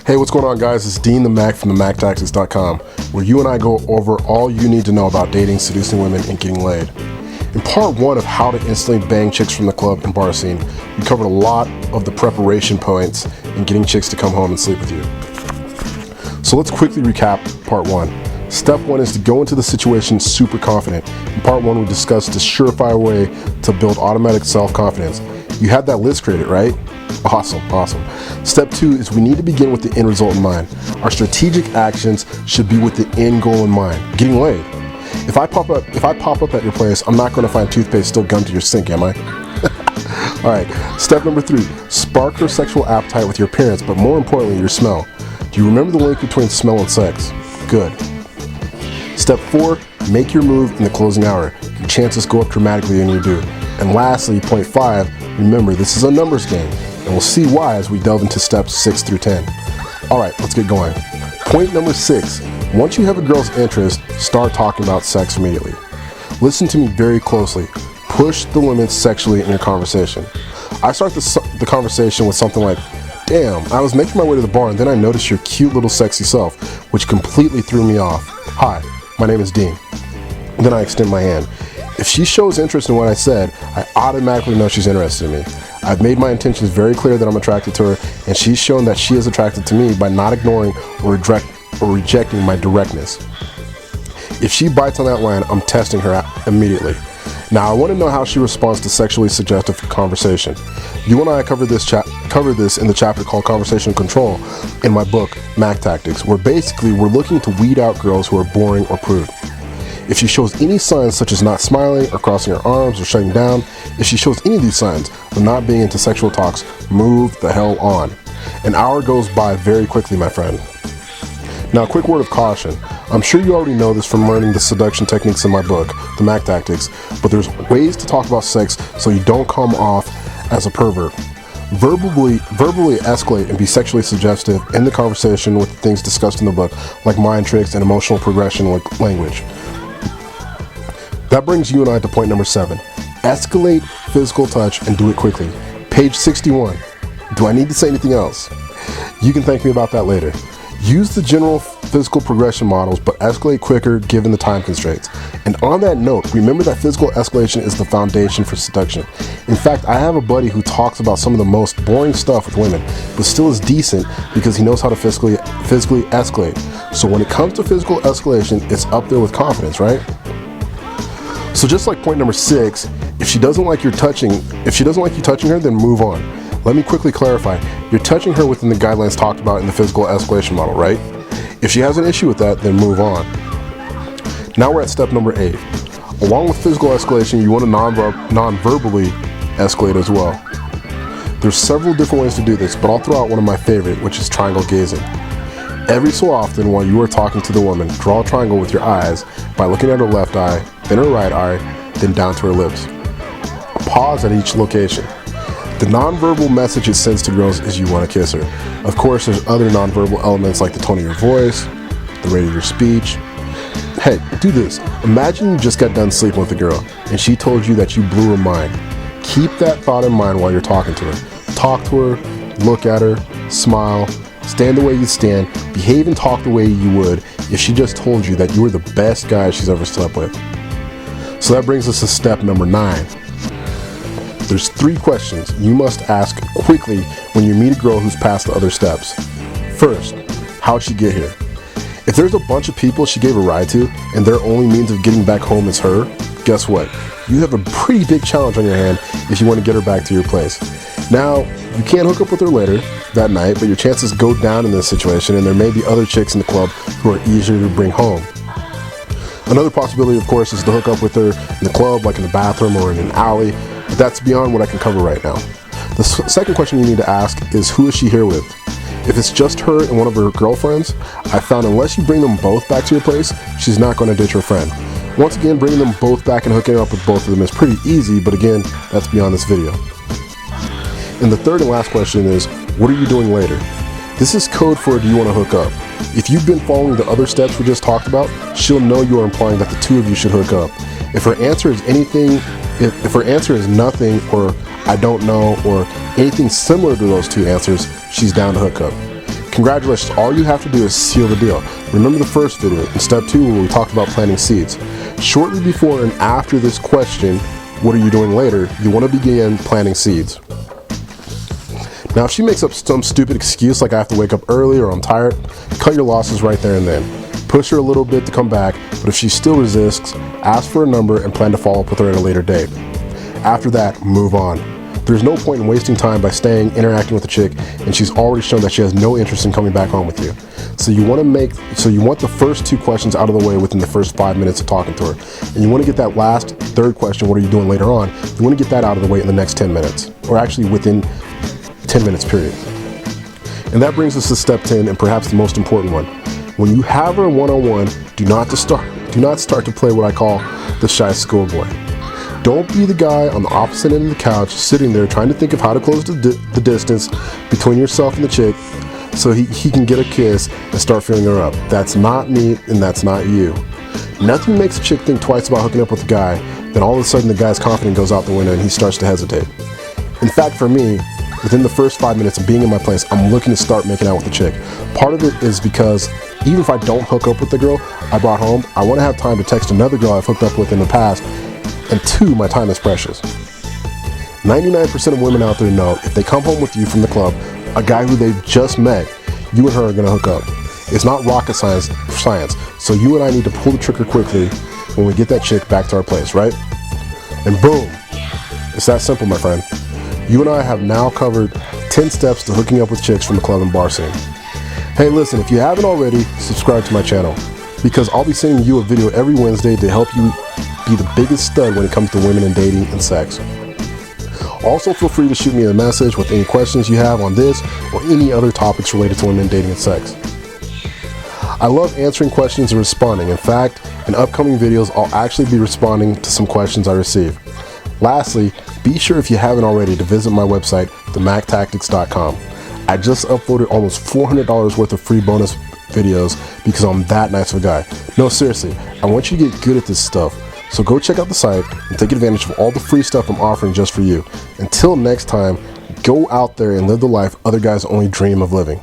Hey, what's going on, guys? It's Dean the Mac from themactactics.com, where you and I go over all you need to know about dating, seducing women, and getting laid. In part one of how to instantly bang chicks from the club and bar scene, we covered a lot of the preparation points in getting chicks to come home and sleep with you. So let's quickly recap part one. Step one is to go into the situation super confident. In part one, we discussed the surefire way to build automatic self-confidence. You had that list created, right? Awesome. Step two is we need to begin with the end result in mind. Our strategic actions should be with the end goal in mind, getting laid. If I pop up at your place, I'm not going to find toothpaste still gummed to your sink, am I? All right, step number three, spark her sexual appetite with your appearance, but more importantly, your smell. Do you remember the link between smell and sex? Good. Step four, make your move in the closing hour. Your chances go up dramatically when you do. And lastly, point five, remember this is a numbers game, and we'll see why as we delve into steps 6 through 10. All right, let's get going. Point number 6, once you have a girl's interest, start talking about sex immediately. Listen to me very closely. Push the limits sexually in your conversation. I start the conversation with something like, damn, I was making my way to the bar and then I noticed your cute little sexy self, which completely threw me off. Hi, my name is Dean. And then I extend my hand. If she shows interest in what I said, I automatically know she's interested in me. I've made my intentions very clear that I'm attracted to her, and she's shown that she is attracted to me by not ignoring or rejecting my directness. If she bites on that line, I'm testing her immediately. Now, I want to know how she responds to sexually suggestive conversation. You and I covered this in the chapter called Conversation Control in my book, Mac Tactics, where basically we're looking to weed out girls who are boring or prude. If she shows any signs such as not smiling or crossing her arms or shutting down, if she shows any of these signs of not being into sexual talks, move the hell on. An hour goes by very quickly, my friend. Now, a quick word of caution. I'm sure you already know this from learning the seduction techniques in my book, The Mac Tactics, but there's ways to talk about sex so you don't come off as a pervert. Verbally escalate and be sexually suggestive in the conversation with the things discussed in the book, like mind tricks and emotional progression language. That brings you and I to point number 7. Escalate physical touch and do it quickly. Page 61. Do I need to say anything else? You can thank me about that later. Use the general physical progression models, but escalate quicker given the time constraints. And on that note, remember that physical escalation is the foundation for seduction. In fact, I have a buddy who talks about some of the most boring stuff with women, but still is decent because he knows how to physically escalate. So when it comes to physical escalation, it's up there with confidence, right? So just like point number 6, if she doesn't like you touching her, then move on. Let me quickly clarify. You're touching her within the guidelines talked about in the physical escalation model, right? If she has an issue with that, then move on. Now we're at step number 8. Along with physical escalation, you want to non-verbally escalate as well. There's several different ways to do this, but I'll throw out one of my favorite, which is triangle gazing. Every so often while you are talking to the woman, draw a triangle with your eyes by looking at her left eye, then her right eye, then down to her lips. Pause at each location. The nonverbal message it sends to girls is you want to kiss her. Of course, there's other nonverbal elements like the tone of your voice, the rate of your speech. Hey, do this. Imagine you just got done sleeping with a girl and she told you that you blew her mind. Keep that thought in mind while you're talking to her. Talk to her, look at her, smile, stand the way you stand, behave and talk the way you would if she just told you that you were the best guy she's ever slept with. So that brings us to step number 9. There's 3 questions you must ask quickly when you meet a girl who's passed the other steps. First, how'd she get here? If there's a bunch of people she gave a ride to and their only means of getting back home is her, guess what? You have a pretty big challenge on your hand if you want to get her back to your place. Now, you can't hook up with her later that night, but your chances go down in this situation, and there may be other chicks in the club who are easier to bring home. Another possibility, of course, is to hook up with her in the club, like in the bathroom or in an alley, but that's beyond what I can cover right now. The second question you need to ask is, who is she here with? If it's just her and one of her girlfriends, I found unless you bring them both back to your place, she's not going to ditch her friend. Once again, bringing them both back and hooking up with both of them is pretty easy, but again, that's beyond this video. And the third and last question is, what are you doing later? This is code for do you want to hook up? If you've been following the other steps we just talked about, she'll know you are implying that the two of you should hook up. If her answer is nothing, or I don't know, or anything similar to those two answers, she's down to hook up. Congratulations, all you have to do is seal the deal. Remember the first video in step 2 where we talked about planting seeds. Shortly before and after this question, what are you doing later, you want to begin planting seeds. Now if she makes up some stupid excuse like I have to wake up early or I'm tired, cut your losses right there and then. Push her a little bit to come back, but if she still resists, ask for a number and plan to follow up with her at a later date. After that, move on. There's no point in wasting time by staying, interacting with the chick, and she's already shown that she has no interest in coming back home with you. So you want the first 2 questions out of the way within the first 5 minutes of talking to her. And you want to get that last 3rd question, what are you doing later on, you want to get that out of the way in the next 10 minutes, or actually within 10 minutes period. And that brings us to step 10, and perhaps the most important one. When you have her one-on-one, do not start to play what I call the shy schoolboy. Don't be the guy on the opposite end of the couch sitting there trying to think of how to close the distance between yourself and the chick so he can get a kiss and start filling her up. That's not me and that's not you. Nothing makes a chick think twice about hooking up with a guy, then all of a sudden the guy's confidence goes out the window and he starts to hesitate. In fact, for me, within the first 5 minutes of being in my place, I'm looking to start making out with the chick. Part of it is because even if I don't hook up with the girl I brought home, I want to have time to text another girl I've hooked up with in the past, and 2, my time is precious. 99% of women out there know if they come home with you from the club, a guy who they've just met, you and her are going to hook up. It's not rocket science, so you and I need to pull the trigger quickly when we get that chick back to our place, right? And boom, it's that simple, my friend. You and I have now covered 10 steps to hooking up with chicks from the club and bar scene. Hey listen, if you haven't already, subscribe to my channel, because I'll be sending you a video every Wednesday to help you be the biggest stud when it comes to women and dating and sex. Also feel free to shoot me a message with any questions you have on this or any other topics related to women, dating, and sex. I love answering questions and responding. In fact, in upcoming videos, I'll actually be responding to some questions I receive. Lastly, be sure if you haven't already to visit my website, themactactics.com. I just uploaded almost $400 worth of free bonus videos because I'm that nice of a guy. No, seriously, I want you to get good at this stuff. So go check out the site and take advantage of all the free stuff I'm offering just for you. Until next time, go out there and live the life other guys only dream of living.